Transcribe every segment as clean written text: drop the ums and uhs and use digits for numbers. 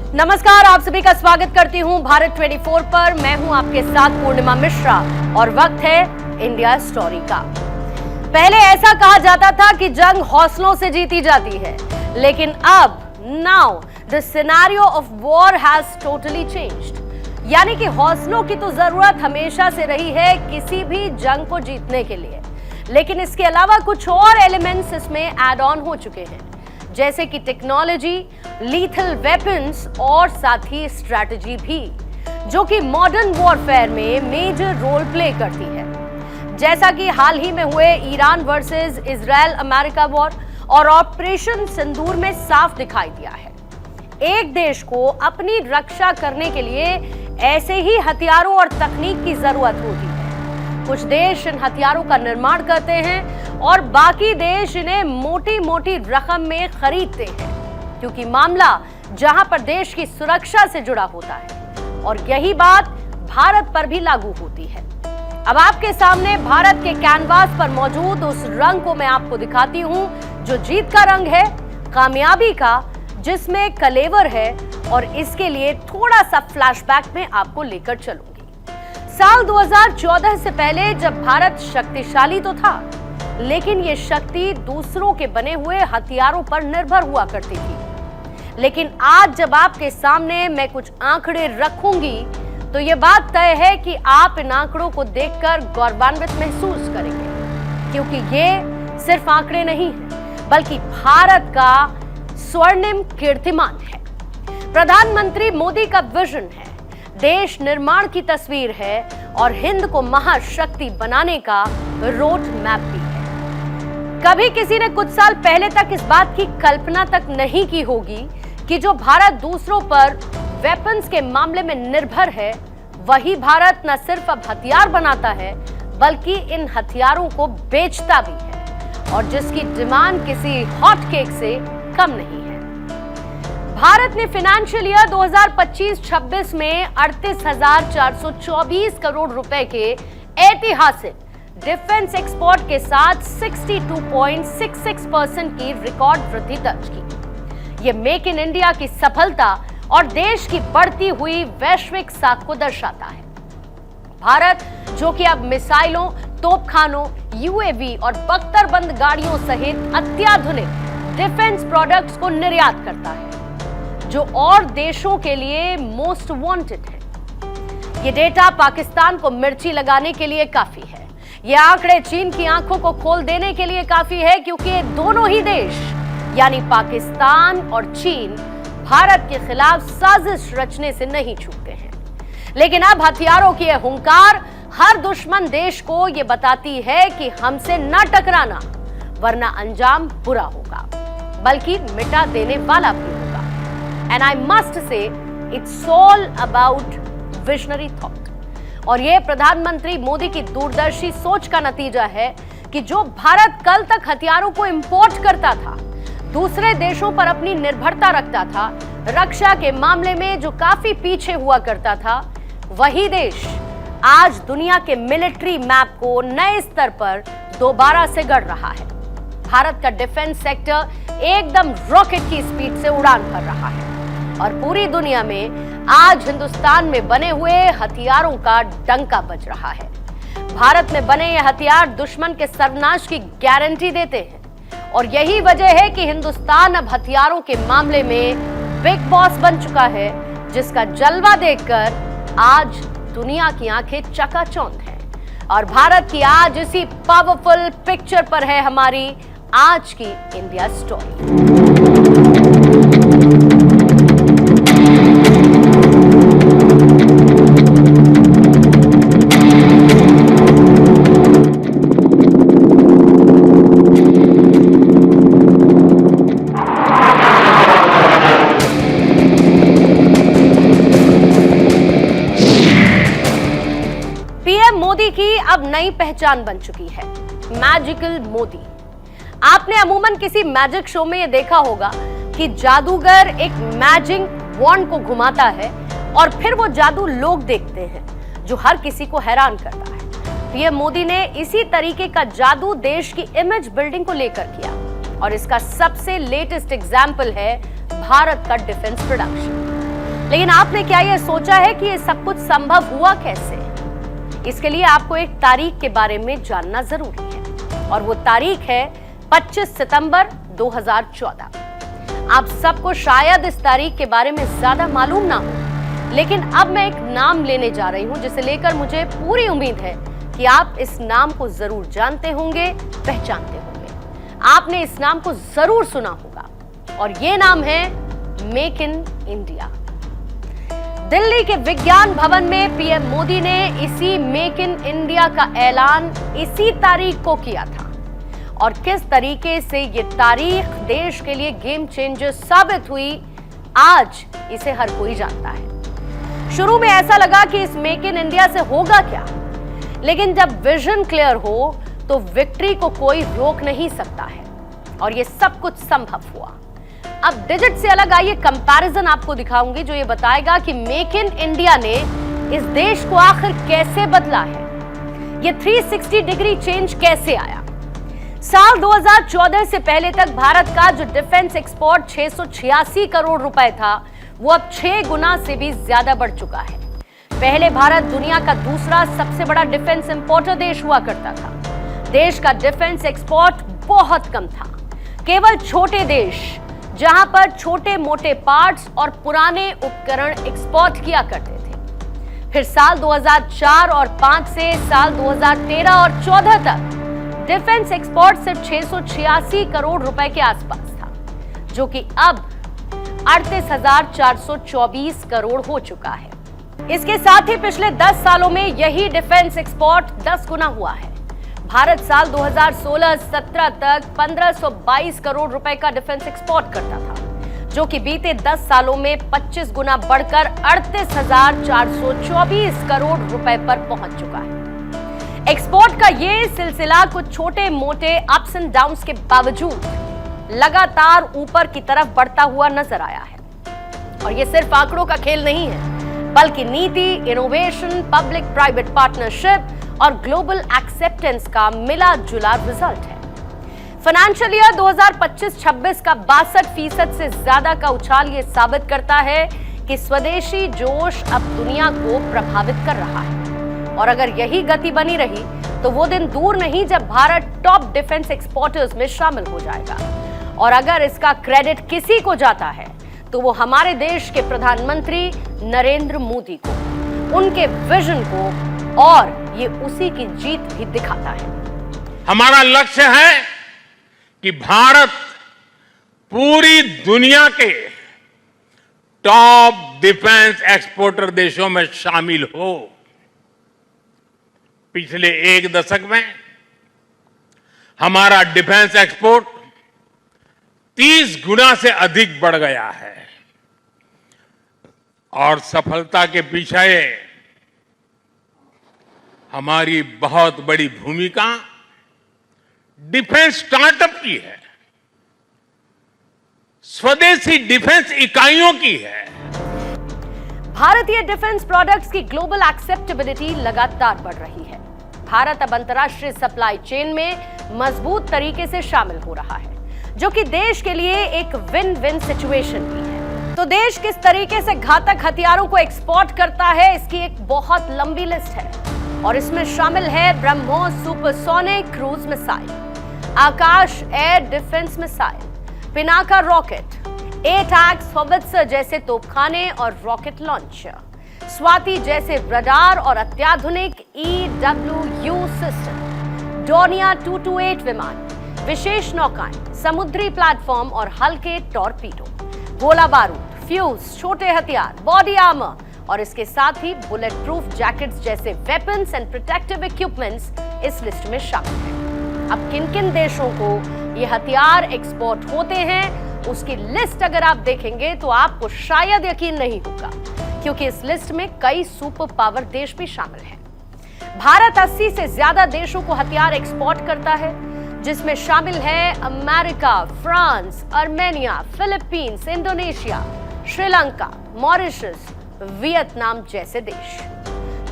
नमस्कार, आप सभी का स्वागत करती हूं भारत 24 पर। मैं हूं आपके साथ पूर्णिमा मिश्रा और वक्त है इंडिया स्टोरी का। पहले ऐसा कहा जाता था कि जंग हौसलों से जीती जाती है, लेकिन अब now the scenario of war has totally changed. यानी कि हौसलों की तो जरूरत हमेशा से रही है किसी भी जंग को जीतने के लिए, लेकिन इसके अलावा कुछ और एलिमेंट्स इसमें ऐड ऑन हो चुके हैं, जैसे कि टेक्नोलॉजी, लीथल वेपन्स और साथ ही स्ट्रैटेजी भी, जो कि मॉडर्न वॉरफेयर में मेजर रोल प्ले करती है। जैसा कि हाल ही में हुए Iran versus Israel America war और ऑपरेशन सिंदूर में साफ दिखाई दिया है, एक देश को अपनी रक्षा करने के लिए ऐसे ही हथियारों और तकनीक की जरूरत होती है। कुछ देश इन हथियारों का निर्माण करते हैं और बाकी देश इन्हें मोटी मोटी रकम में खरीदते हैं, क्योंकि मामला जहां पर देश की सुरक्षा से जुड़ा होता है। और यही बात भारत पर भी लागू होती है। अब आपके सामने भारत के कैनवास पर मौजूद उस रंग को मैं आपको दिखाती हूं, जो जीत का रंग है, कामयाबी का, जिसमें कलेवर है, और इसके लिए थोड़ा सा फ्लैशबैक में आपको लेकर चलूंगी। साल 2014 से पहले जब भारत शक्तिशाली तो था, लेकिन ये शक्ति दूसरों के बने हुए हथियारों पर निर्भर हुआ करती थी। लेकिन आज जब आपके सामने मैं कुछ आंकड़े रखूंगी, तो ये बात तय है कि आप इन आंकड़ों को देखकर गौरवान्वित महसूस करेंगे, क्योंकि ये सिर्फ आंकड़े नहीं हैं, बल्कि भारत का स्वर्णिम कीर्तिमान है। प्रधानमंत्री मोदी का विजन है, देश निर्माण की तस्वीर है और हिंद को महाशक्ति बनाने का रोड मैप भी है। कभी किसी ने कुछ साल पहले तक इस बात की कल्पना तक नहीं की होगी कि जो भारत दूसरों पर वेपन्स के मामले में निर्भर है, वही भारत न सिर्फ अब हथियार बनाता है, बल्कि इन हथियारों को बेचता भी है, और जिसकी डिमांड किसी हॉट केक से कम नहीं है। भारत ने फाइनेंशियल ईयर 2025-26 में 38,424 करोड़ रुपए के ऐतिहासिक डिफेंस एक्सपोर्ट के साथ 62.66% की रिकॉर्ड वृद्धि दर्ज की। यह मेक इन इंडिया की सफलता और देश की बढ़ती हुई वैश्विक साख को दर्शाता है। भारत, जो कि अब मिसाइलों, तोपखानों, यूएवी और बख्तरबंद गाड़ियों सहित अत्याधुनिक डिफेंस प्रोडक्ट्स को निर्यात करता है, जो और देशों के लिए मोस्ट वांटेड है। ये डेटा पाकिस्तान को मिर्ची लगाने के लिए काफी है। ये आंकड़े चीन की आंखों को खोल देने के लिए काफी है, क्योंकि दोनों ही देश यानी पाकिस्तान और चीन भारत के खिलाफ साजिश रचने से नहीं चूकते हैं। लेकिन अब हथियारों की यह हुंकार हर दुश्मन देश को यह बताती है कि हमसे न टकराना, वरना अंजाम बुरा होगा, बल्कि मिटा देने वाला भी होगा। And I must say, it's all about visionary thought. और ये प्रधानमंत्री मोदी की दूरदर्शी सोच का नतीजा है कि जो भारत कल तक हथियारों को इंपोर्ट करता था, दूसरे देशों पर अपनी निर्भरता रखता था, रक्षा के मामले में जो काफी पीछे हुआ करता था, वही देश आज दुनिया के मिलिट्री मैप को नए स्तर पर दोबारा से गढ़ रहा है। भारत का डिफेंस सेक्टर एकदम रॉकेट की स्पीड से उड़ान भर रहा है, और पूरी दुनिया में आज हिंदुस्तान में बने हुए हथियारों का डंका बज रहा है। भारत में बने ये हथियार दुश्मन के सर्वनाश की गारंटी देते हैं, और यही वजह है कि हिंदुस्तान अब हथियारों के मामले में बिग बॉस बन चुका है, जिसका जलवा देखकर आज दुनिया की आंखें चकाचौंध हैं। और भारत की आज इसी पावरफुल पिक्चर पर है हमारी आज की इंडिया स्टोरी। मोदी की अब नई पहचान बन चुकी है, मैजिकल मोदी। आपने अमूमन किसी मैजिक शो में यह देखा होगा कि जादूगर एक मैजिक वॉन्ड को घुमाता है और फिर वो जादू लोग देखते हैं, जो हर किसी को हैरान करता है। पीएम मोदी ने इसी तरीके का जादू देश की इमेज बिल्डिंग को लेकर किया, और इसका सबसे लेटेस्ट एग्जाम्पल है भारत का डिफेंस प्रोडक्शन। लेकिन आपने क्या यह सोचा है कि यह सब कुछ संभव हुआ कैसे? इसके लिए आपको एक तारीख के बारे में जानना जरूरी है और वो तारीख है 25 सितंबर 2014। आप सबको शायद इस तारीख के बारे में ज्यादा मालूम ना हो, लेकिन अब मैं एक नाम लेने जा रही हूं जिसे लेकर मुझे पूरी उम्मीद है कि आप इस नाम को जरूर जानते होंगे, पहचानते होंगे। आपने इस नाम को जरूर सुना होगा और ये नाम है मेक इन इंडिया। दिल्ली के विज्ञान भवन में पीएम मोदी ने इसी मेक इन इंडिया का ऐलान इसी तारीख को किया था और किस तरीके से ये तारीख देश के लिए गेम चेंजर साबित हुई, आज इसे हर कोई जानता है। शुरू में ऐसा लगा कि इस मेक इन इंडिया से होगा क्या, लेकिन जब विजन क्लियर हो तो विक्ट्री को कोई रोक नहीं सकता है और ये सब कुछ संभव हुआ। अब डिजिट से अलग आइए कंपैरिजन आपको दिखाऊंगी जो ये बताएगा कि मेक इन इंडिया ने इस देश को आखिर कैसे बदला है, ये 360 डिग्री चेंज कैसे आया। साल 2014 से पहले तक भारत का जो डिफेंस एक्सपोर्ट 686 करोड़ रुपए था, वो अब 6 गुना से भी ज्यादा बढ़ चुका है। पहले भारत दुनिया का दूसरा सबसे बड़ा डिफेंस इंपोर्टर देश हुआ करता था। देश का डिफेंस एक्सपोर्ट बहुत कम था। केवल छोटे देश जहां पर छोटे मोटे पार्ट्स और पुराने उपकरण एक्सपोर्ट किया करते थे। फिर साल 2004 और 5 से साल 2013 और 14 तक डिफेंस एक्सपोर्ट सिर्फ 686 करोड़ रुपए के आसपास था, जो कि अब 38,424 करोड़ हो चुका है। इसके साथ ही पिछले 10 सालों में यही डिफेंस एक्सपोर्ट 10 गुना हुआ है। भारत साल 2016-17 तक 1522 करोड़ रुपए का डिफेंस एक्सपोर्ट करता था, जो कि बीते 10 सालों में 25 गुना बढ़कर 38,424 करोड़ रुपए पर पहुंच चुका है। एक्सपोर्ट का ये सिलसिला कुछ छोटे मोटे अप्स एंड डाउन्स के बावजूद लगातार ऊपर की तरफ बढ़ता हुआ नजर आया है। और ये सिर्फ आंकड़ों का खेल नहीं है, बल्कि नीति, इनोवेशन, पब्लिक प्राइवेट पार्टनरशिप और ग्लोबल एक्सेप्टेंस का मिला जुला रिजल्ट है। फाइनेंशियल ईयर 2025-26 का 62% से ज्यादा का उछाल ये साबित करता है कि स्वदेशी जोश अब दुनिया को प्रभावित कर रहा है। और अगर यही गति बनी रही तो वो दिन दूर नहीं जब भारत टॉप डिफेंस एक्सपोर्टर्स में शामिल हो जाएगा। और अगर इसका क्रेडिट किसी को जाता है तो वो हमारे देश के प्रधानमंत्री नरेंद्र मोदी को, उनके विजन को, और ये उसी की जीत भी दिखाता है। हमारा लक्ष्य है कि भारत पूरी दुनिया के टॉप डिफेंस एक्सपोर्टर देशों में शामिल हो। पिछले एक दशक में हमारा डिफेंस एक्सपोर्ट 30 गुना से अधिक बढ़ गया है और सफलता के पीछे हमारी बहुत बड़ी भूमिका डिफेंस स्टार्टअप की है, स्वदेशी डिफेंस इकाइयों की है। भारतीय डिफेंस प्रोडक्ट्स की ग्लोबल एक्सेप्टेबिलिटी लगातार बढ़ रही है। भारत अब अंतर्राष्ट्रीय सप्लाई चेन में मजबूत तरीके से शामिल हो रहा है, जो कि देश के लिए एक विन विन सिचुएशन भी है। तो देश किस तरीके से घातक हथियारों को एक्सपोर्ट करता है, इसकी एक बहुत लंबी लिस्ट है और इसमें शामिल है BrahMos supersonic cruise missile, Akash air defence missile, Pinaka rocket, ATAGS howitzer जैसे तोपखाने और रॉकेट लॉन्चर, स्वाति जैसे रडार और अत्याधुनिक EW सिस्टम, डोनिया 228 विमान, विशेष नौकाएं, समुद्री प्लेटफॉर्म और हल्के टॉर्पीडो, गोला बारूद, फ्यूज, छोटे हथियार, बॉडी आर्मर और इसके साथ ही बुलेट प्रूफ जैकेट्स जैसे वेपन्स एंड प्रोटेक्टिव इक्विपमेंट्स इस लिस्ट में शामिल हैं। अब किन किन देशों को ये हथियार एक्सपोर्ट होते हैं, उसकी लिस्ट अगर आप देखेंगे तो आपको शायद यकीन नहीं होगा, क्योंकि इस लिस्ट में कई सुपर पावर देश भी शामिल हैं। भारत 80 से ज्यादा देशों को हथियार एक्सपोर्ट करता है, जिसमें शामिल है America, France, Armenia, Philippines, Indonesia, Sri Lanka, Mauritius, Vietnam जैसे देश।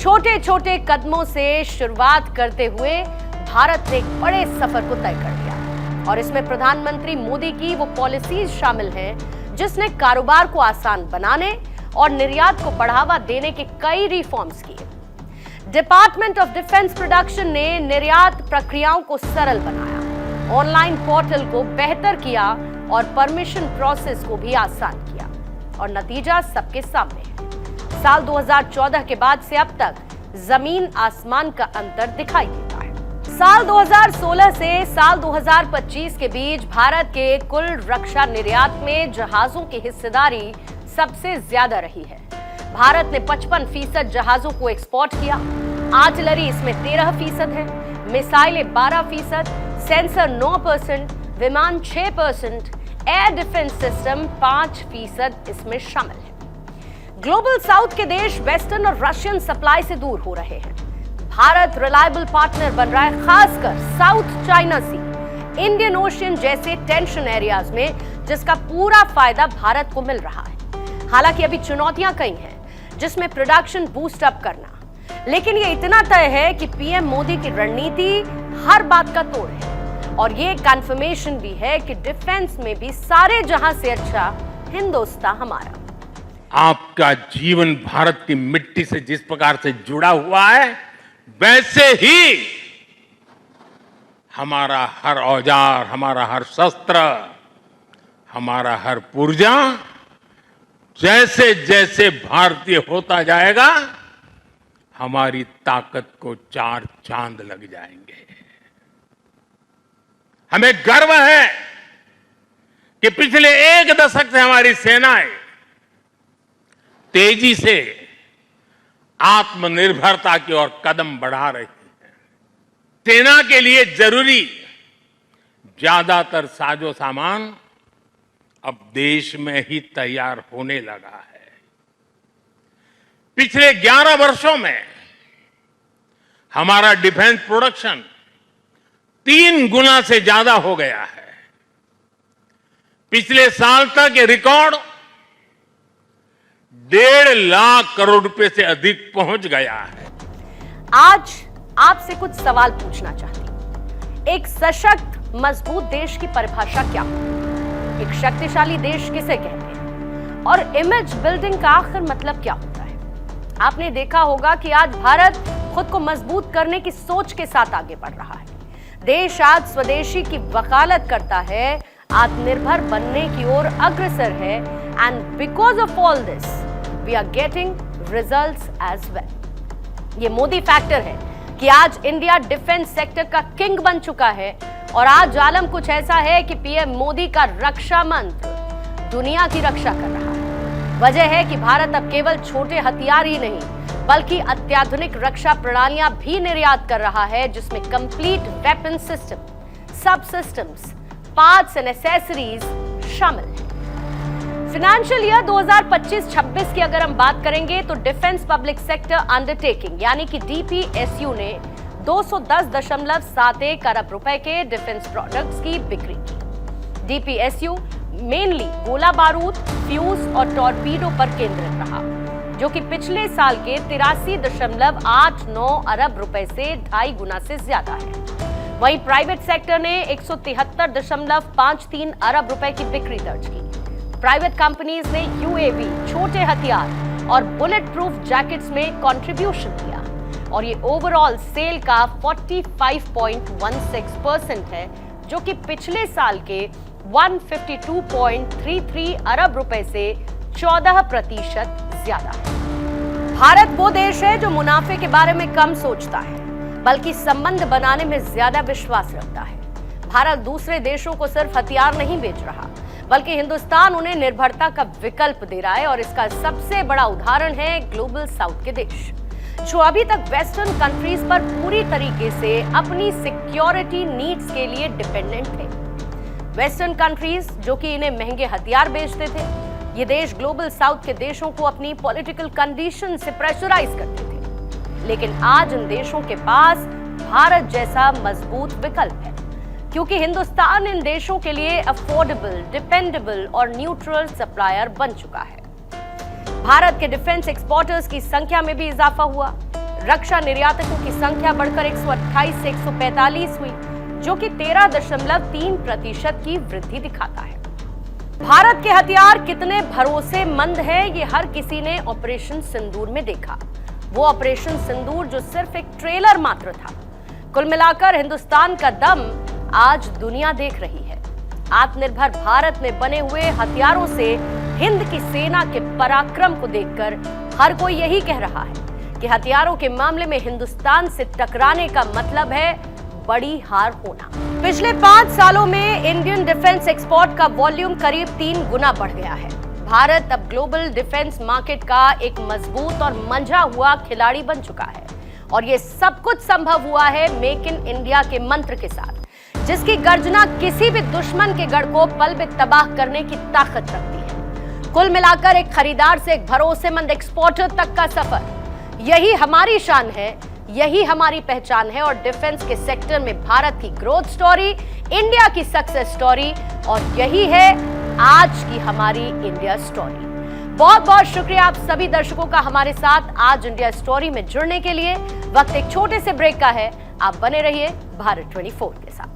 छोटे छोटे कदमों से शुरुआत करते हुए भारत ने एक बड़े सफर को तय कर लिया और इसमें प्रधानमंत्री मोदी की वो पॉलिसीज शामिल हैं जिसने कारोबार को आसान बनाने और निर्यात को बढ़ावा देने के कई रिफॉर्म्स किए। डिपार्टमेंट ऑफ डिफेंस प्रोडक्शन ने निर्यात प्रक्रियाओं को सरल बनाया, ऑनलाइन पोर्टल को बेहतर किया और परमिशन प्रोसेस को भी आसान किया, और नतीजा सबके सामने है। साल 2014 के बाद से अब तक जमीन आसमान का अंतर दिखाई देता है। साल 2016 से साल 2025 के बीच भारत के कुल रक्षा निर्यात में जहाजों की हिस्सेदारी सबसे ज्यादा रही है। भारत ने 55% जहाजों को एक्सपोर्ट किया, आर्टिलरी इसमें 13% है, मिसाइलें 12%, सेंसर 9%, विमान 6%, एयर डिफेंस सिस्टम 5% इसमें शामिल है। ग्लोबल साउथ के देश वेस्टर्न और रशियन सप्लाई से दूर हो रहे हैं। भारत रिलायबल पार्टनर बन रहा है, खासकर साउथ चाइना सी, इंडियन ओशियन जैसे टेंशन एरियाज में, जिसका पूरा फायदा भारत को मिल रहा है। हालांकि अभी चुनौतियां कई हैं, जिसमें प्रोडक्शन बूस्ट अप करना, लेकिन ये इतना तय है कि पीएम मोदी की रणनीति हर बात का तोड़ है, और ये कंफर्मेशन भी है कि डिफेंस में भी सारे जहां से अच्छा हिंदुस्तान हमारा। आपका जीवन भारत की मिट्टी से जिस प्रकार से जुड़ा हुआ है, वैसे ही हमारा हर औजार, हमारा हर शस्त्र, हमारा हर पुर्जा जैसे जैसे भारतीय होता जाएगा, हमारी ताकत को 4 चांद लग जाएंगे। हमें गर्व है कि पिछले 1 दशक से हमारी सेनाएं तेजी से आत्मनिर्भरता की ओर कदम बढ़ा रही है। सेना के लिए जरूरी ज्यादातर साजो सामान अब देश में ही तैयार होने लगा है। पिछले 11 वर्षों में हमारा डिफेंस प्रोडक्शन 3 गुना से ज्यादा हो गया है। पिछले साल तक ये रिकॉर्ड 1.5 लाख करोड़ रुपए से अधिक पहुंच गया है। आज आपसे कुछ सवाल पूछना चाहती हूं। एक सशक्त मजबूत देश की परिभाषा क्या है? एक शक्तिशाली देश किसे कहते हैं? और इमेज बिल्डिंग का आखिर मतलब क्या होता है? आपने देखा होगा कि आज भारत खुद को मजबूत करने की सोच के साथ आगे बढ़ रहा है। देश आज स्वदेशी की वकालत करता है, आत्मनिर्भर बनने की ओर अग्रसर है, and because of all this we are getting results as well. ये मोदी फैक्टर है कि आज इंडिया डिफेंस सेक्टर का किंग बन चुका है, और आज आलम कुछ ऐसा है कि पीएम मोदी का रक्षा मंत्र दुनिया की रक्षा कर रहा है। वजह है कि भारत अब केवल छोटे हथियार ही नहीं, बल्कि अत्याधुनिक रक्षा प्रणालियां भी निर्यात कर रहा है, जिसमें कंप्लीट वेपन सिस्टम, सब सिस्टम्स, पार्ट्स एंड एसेसरीज शामिल है। फाइनेंशियल ईयर 2025-26 की अगर हम बात करेंगे तो डिफेंस पब्लिक सेक्टर अंडरटेकिंग यानी कि डीपीएसयू ने 210.71 अरब रुपए के डिफेंस प्रोडक्ट्स की बिक्री की। डीपीएसयू मेनली गोला बारूद, फ्यूज और टॉर्पीडो पर केंद्रित रहा, जो कि पिछले साल के 83.89 अरब रुपए से 2.5 गुना से ज्यादा है। वहीं प्राइवेट सेक्टर ने 173.53 अरब रुपए की बिक्री दर्ज की। प्राइवेट कंपनीज ने यूएवी, छोटे हथियार और बुलेट प्रूफ जैकेट्स में कंट्रीब्यूशन किया, और ये ओवरऑल सेल का 45.16% है, जो कि पिछले साल के 152.33 अरब रुपए से 14% ज्यादा है। भारत वो देश है जो मुनाफे के बारे में कम सोचता है, बल्कि संबंध बनाने में ज्यादा विश्वास रखता है। भारत दूसरे देशों को सिर्फ हथियार नहीं बेच रहा, बल्कि हिंदुस्तान उन्हें निर्भरता का विकल्प दे रहा है, और इसका सबसे बड़ा उदाहरण है ग्लोबल साउथ के देश, जो अभी तक वेस्टर्न कंट्रीज पर पूरी तरीके से अपनी सिक्योरिटी नीड्स के लिए डिपेंडेंट थे। वेस्टर्न कंट्रीज जो कि इन्हें महंगे हथियार बेचते थे, ये देश ग्लोबल साउथ के देशों को अपनी पॉलिटिकल कंडीशन से प्रेशराइज करते थे, लेकिन आज इन देशों के पास भारत जैसा मजबूत विकल्प है, क्योंकि हिंदुस्तान इन देशों के लिए अफोर्डेबल, डिपेंडेबल और न्यूट्रल सप्लायर बन चुका है। भारत के डिफेंस एक्सपोर्टर्स की संख्या में भी इजाफा हुआ। रक्षा निर्यातकों की संख्या बढ़कर 128 से 145 हुई, जो कि 13.3% की वृद्धि दिखाता है। भारत के हथियार कितने भरोसेमंद हैं, ये हर किसी ने ऑपरेशन सिंदूर में देखा। वो ऑपरेशन सिंदूर जो सिर्फ एक ट्रेलर मात्र था। कुल मिलाकर हिंदुस्तान का दम आज दुनिया देख रही है। आत्मनिर्भर भारत में बने हुए हथियारों से हिंद की सेना के पराक्रम को देखकर हर कोई यही कह रहा है कि हथियारों के मामले में हिंदुस्तान से टकराने का मतलब है बड़ी हार होना। पिछले 5 सालों में इंडियन डिफेंस एक्सपोर्ट का वॉल्यूम करीब 3 गुना बढ़ गया है। भारत अब ग्लोबल डिफेंस मार्केट का एक मजबूत और मंझा हुआ खिलाड़ी बन चुका है और ये सब कुछ संभव हुआ है मेक इन इंडिया के मंत्र के साथ, जिसकी गर्जना किसी भी दुश्मन के गढ़ को पल में तबाह करने की ताकत रखती है। कुल मिलाकर एक खरीदार से एक भरोसेमंद एक्सपोर्टर तक का सफर, यही हमारी शान है, यही हमारी पहचान है और डिफेंस के सेक्टर में भारत की ग्रोथ स्टोरी, इंडिया की सक्सेस स्टोरी, और यही है आज की हमारी इंडिया स्टोरी। बहुत बहुत शुक्रिया आप सभी दर्शकों का हमारे साथ आज इंडिया स्टोरी में जुड़ने के लिए। वक्त एक छोटे से ब्रेक का है, आप बने रहिए भारत 24 के साथ।